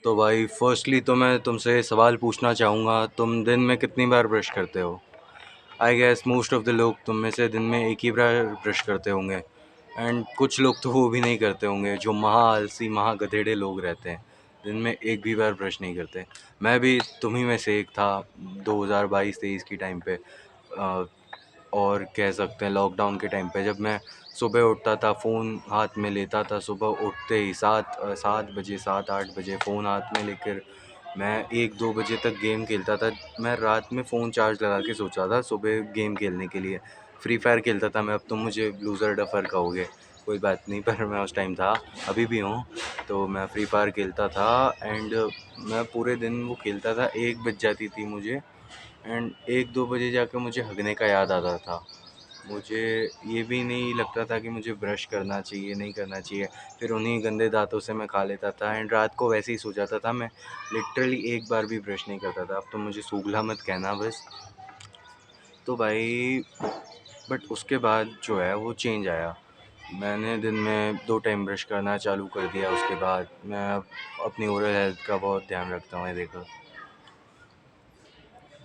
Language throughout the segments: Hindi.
तो भाई फर्स्टली तो मैं तुमसे सवाल पूछना चाहूँगा, तुम दिन में कितनी बार ब्रश करते हो? I guess most of the लोग तुम में से दिन में एक ही बार ब्रश करते होंगे, एंड कुछ लोग तो वो भी नहीं करते होंगे, जो महा आलसी महा गधेड़े लोग रहते हैं, दिन में एक भी बार ब्रश नहीं करते। मैं भी तुम्ही में से एक था 2022-23 की टाइम पे। और कह सकते हैं लॉकडाउन के टाइम पे, जब मैं सुबह उठता था, फ़ोन हाथ में लेता था, सुबह उठते ही 7 बजे 7-8 बजे फ़ोन हाथ में लेकर मैं 1-2 बजे तक गेम खेलता था। मैं रात में फ़ोन चार्ज लगा के सोचा था सुबह गेम खेलने के लिए। फ्री फायर खेलता था मैं। अब तुम मुझे लूज़र डफ़र कहोगे, कोई बात नहीं, पर मैं उस टाइम था, अभी भी हूँ। तो मैं फ्री फायर खेलता था, एंड मैं पूरे दिन वो खेलता था, 1 बज जाती थी मुझे, एंड 1-2 बजे जाकर मुझे हगने का याद आता था। मुझे ये भी नहीं लगता था कि मुझे ब्रश करना चाहिए, नहीं करना चाहिए। फिर उन्हीं गंदे दाँतों से मैं खा लेता था, एंड रात को वैसे ही सो जाता था। मैं लिटरली एक बार भी ब्रश नहीं करता था। अब तो मुझे सूगला मत कहना बस। तो भाई, बट उसके बाद जो है वो चेंज आया। मैंने दिन में 2 टाइम ब्रश करना चालू कर दिया। उसके बाद मैं अब अपनी ओरल हेल्थ का बहुत ध्यान रखता हूँ। ये देखो,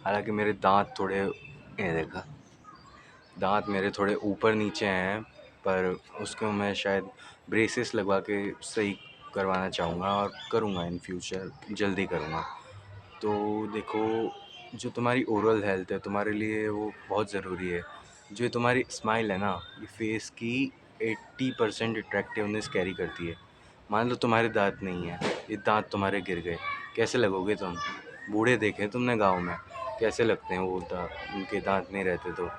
हालाँकि मेरे दाँत थोड़े, ये देखा, दांत मेरे थोड़े ऊपर नीचे हैं, पर उसको मैं शायद ब्रेसेस लगवा के सही करवाना चाहूँगा, और करूँगा इन फ्यूचर, जल्दी करूँगा। तो देखो, जो तुम्हारी ओरल हेल्थ है तुम्हारे लिए वो बहुत ज़रूरी है। जो तुम्हारी स्माइल है ना, ये फेस की 80% अट्रैक्टिवनेस कैरी करती है। मान लो तुम्हारे दांत नहीं है, ये दांत तुम्हारे गिर गए, कैसे लगोगे तुम? बूढ़े देखे तुमने गांव में, कैसे लगते हैं वो उनके दांत नहीं रहते तो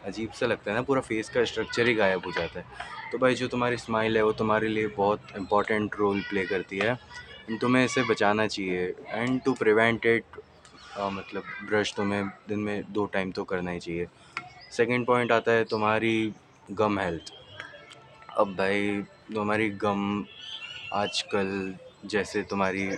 अजीब सा लगता है ना, पूरा फेस का स्ट्रक्चर ही गायब हो जाता है। तो भाई, जो तुम्हारी स्माइल है वो तुम्हारे लिए बहुत इंपॉर्टेंट रोल प्ले करती है, एंड तुम्हें इसे बचाना चाहिए। एंड टू प्रिवेंट इट, मतलब ब्रश तुम्हें दिन में 2 टाइम तो करना ही चाहिए। सेकंड पॉइंट आता है तुम्हारी गम हेल्थ। अब भाई, तुम्हारी गम आजकल, जैसे तुम्हारी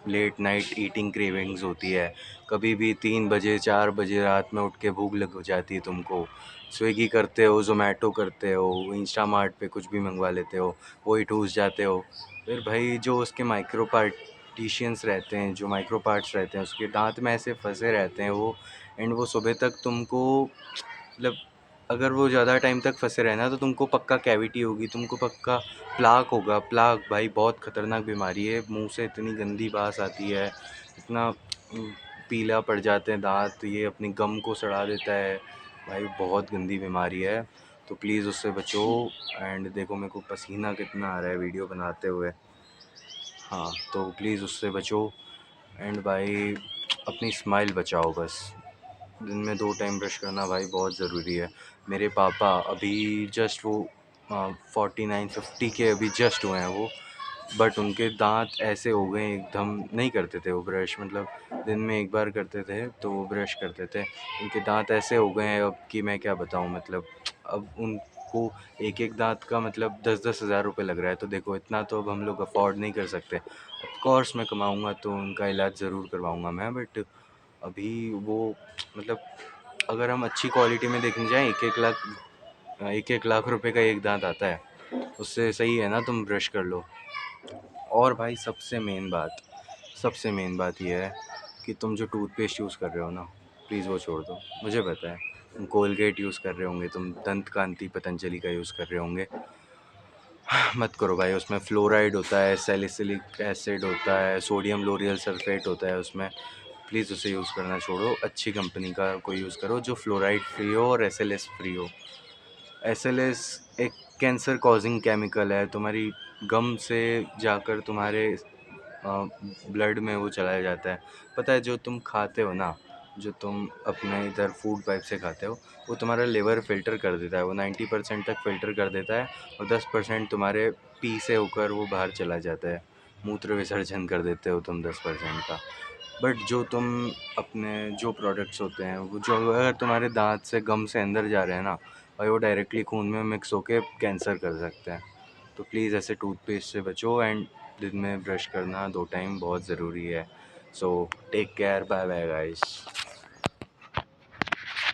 लेट नाइट ईटिंग क्रेविंग्स होती है, कभी भी 3 बजे 4 बजे रात में उठ के भूख लग जाती है तुमको, स्विगी करते हो, ज़ोमैटो करते हो, इंस्टामार्ट पे कुछ भी मंगवा लेते हो, वही ठूस जाते हो। फिर भाई, जो उसके माइक्रो पार्टीशियंस रहते हैं, जो माइक्रो पार्ट्स रहते हैं, उसके दांत में ऐसे फंसे रहते हैं वो, एंड वो सुबह तक तुमको, मतलब अगर वो ज़्यादा टाइम तक फंसे रहे ना, तो तुमको पक्का कैविटी होगी, तुमको पक्का प्लाक होगा। प्लाक भाई बहुत ख़तरनाक बीमारी है। मुंह से इतनी गंदी बास आती है, इतना पीला पड़ जाते हैं दांत, ये अपनी गम को सड़ा देता है। भाई बहुत गंदी बीमारी है, तो प्लीज़ उससे बचो। एंड देखो, मेरे को पसीना कितना आ रहा है वीडियो बनाते हुए। हाँ, तो प्लीज़ उससे बचो। एंड भाई, अपनी स्माइल बचाओ बस। दिन में 2 टाइम ब्रश करना भाई बहुत ज़रूरी है। मेरे पापा अभी जस्ट वो 49-50 के अभी जस्ट हुए हैं वो, बट उनके दांत ऐसे हो गए एकदम, नहीं करते थे वो ब्रश, मतलब दिन में एक बार करते थे तो वो ब्रश करते थे। उनके दांत ऐसे हो गए हैं अब कि मैं क्या बताऊं, मतलब अब उनको एक एक दांत का मतलब 10-10 हज़ार रुपये लग रहा है। तो देखो, इतना तो अब हम लोग अफोर्ड नहीं कर सकते। ऑफ कोर्स मैं कमाऊंगा तो उनका इलाज ज़रूर करवाऊंगा मैं, बट अभी वो, मतलब अगर हम अच्छी क्वालिटी में देखने जाएँ, 1-1 लाख रुपए का एक दांत आता है, उससे सही है ना तुम ब्रश कर लो। और भाई, सबसे मेन बात ये है कि तुम जो टूथपेस्ट यूज़ कर रहे हो ना, प्लीज़ वो छोड़ दो। मुझे पता है तुम कोलगेट यूज़ कर रहे होंगे, तुम दंत कांति पतंजलि का यूज़ कर रहे होंगे। मत करो भाई, उसमें फ्लोराइड होता है, सैलिसिलिक एसिड होता है, सोडियम लोरियल सल्फेट होता है उसमें। प्लीज़ उसे यूज़ करना छोड़ो, अच्छी कंपनी का कोई यूज़ करो जो फ्लोराइड फ्री हो और एसएलएस फ्री हो। एसएलएस एक कैंसर कॉजिंग केमिकल है, तुम्हारी गम से जाकर तुम्हारे ब्लड में वो चलाया जाता है। पता है, जो तुम खाते हो ना, जो तुम अपने इधर फूड पाइप से खाते हो, वो तुम्हारा लिवर फ़िल्टर कर देता है, वो 90% तक फ़िल्टर कर देता है, और 10% तुम्हारे पी से होकर वो बाहर चला जाता है। मूत्र विसर्जन कर देते हो तुम 10% का। बट जो तुम अपने जो प्रोडक्ट्स होते हैं, वो जो अगर तुम्हारे दांत से गम से अंदर जा रहे हैं ना भाई, वो डायरेक्टली खून में मिक्स होके कैंसर कर सकते हैं। तो प्लीज़ ऐसे टूथपेस्ट से बचो, एंड दिन में ब्रश करना 2 टाइम बहुत ज़रूरी है। So take care, bye bye guys.